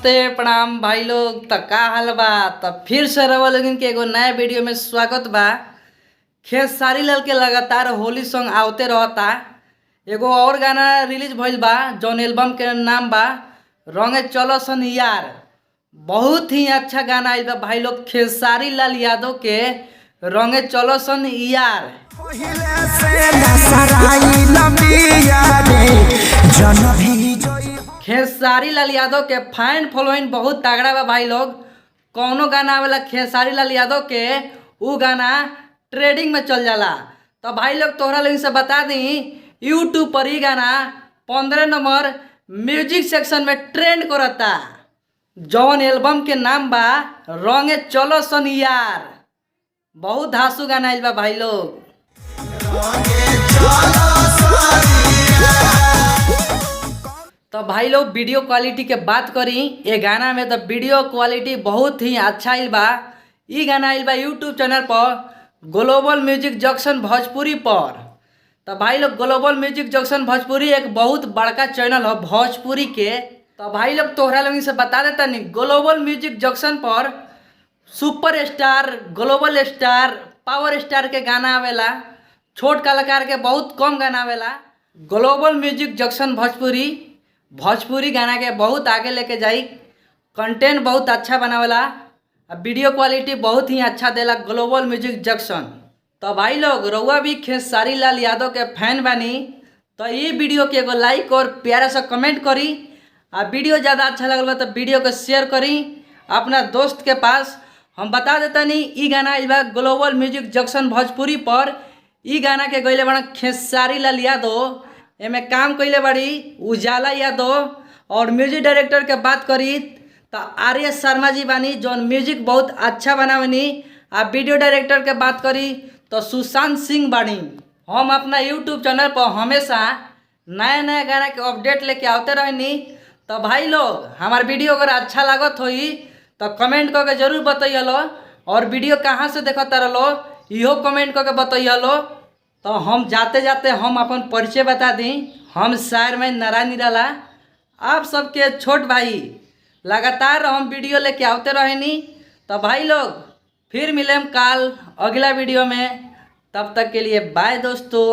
नमस्ते प्रणाम भाई लोग। त का हाल बा। तब फिर से रवा लोगन के एगो नया वीडियो में स्वागत बा। खेसारी लाल के लगातार होली सॉन्ग आवते रहता। एगो और गाना रिलीज भइल बा जौन एल्बम के नाम बा रंगे चलो सन यार। बहुत ही अच्छा गाना आइल बा भाई लोग खेसारी लाल यादव के रंगे चलो सन यार। खेसारी लाल यादव के फैन फॉलोइंग बहुत तगड़ा बा भाई लोग। कौनो गाना आवेला खेसारी लाल यादव के उ गाना ट्रेंडिंग में चल जाला। तो भाई लोग तोहरा लोग से बता दी यूट्यूब पर ही गाना 15 नंबर म्यूजिक सेक्शन में ट्रेंड करता जौन एल्बम के नाम बा रंगे चलो सन यार। बहुत धांसू गाना आइल बा भाई लोग। तो भाई लोग वीडियो क्वालिटी के बात करी ये गाना में तो वीडियो क्वालिटी बहुत ही अच्छा आइल बा। ई गाना आइल बा यूट्यूब चैनल पर ग्लोबल म्यूजिक जंक्शन भोजपुरी पर। तो भाई लोग ग्लोबल म्यूजिक जंक्शन भोजपुरी एक बहुत बड़का चैनल है भोजपुरी के। तो भाई लोग तोहरा लोग से बता देता नहीं ग्लोबल म्यूजिक जंक्शन पर super star global star power star के गाना आवेला। छोट कलाकार के बहुत कम गाना आवेला। ग्लोबल म्यूजिक जंक्शन भोजपुरी गाना के बहुत आगे लेके जाई। कंटेंट बहुत अच्छा बनावेला। वीडियो क्वालिटी बहुत ही अच्छा देला ग्लोबल म्यूजिक जंक्शन। तो भाई लोग रउआ भी खेसारी लाल यादव के फैन बानी तो ये वीडियो के एगो लाइक और प्यारा सा कमेंट करी। वीडियो ज़्यादा अच्छा लगल बा तो वीडियो को शेयर करी अपना दोस्त के पास। हम बता देता नहीं ई गाना आइल बा ग्लोबल म्यूजिक जंक्शन भोजपुरी पर। ई गाना के गइले बड़ा खेसारी लाल यादव। एमे काम कइले बड़ी उजाला यादव और म्यूजिक डायरेक्टर के बात करी तो आर्य शर्मा जी बानी जौन म्यूजिक बहुत अच्छा बनावनी। वीडियो डायरेक्टर के बात करी तो सुशांत सिंह बानी। हम अपना यूट्यूब चैनल पर हमेशा नया नया गाना के अपडेट लेके आते रहनी। तो भाई लोग हमार वीडियो अगर अच्छा लागत होई तो कमेंट करके जरूर बताइए और वीडियो कहाँ से देखता रहो इहो कमेंट करके बताइए। तो हम जाते जाते हम अपन परिचय बता दी। हम शायर में नारायण निराला आप सबके छोट भाई लगातार हम वीडियो लेके आते रहेनी। तो भाई लोग फिर मिलेम काल अगला वीडियो में। तब तक के लिए बाय दोस्तों।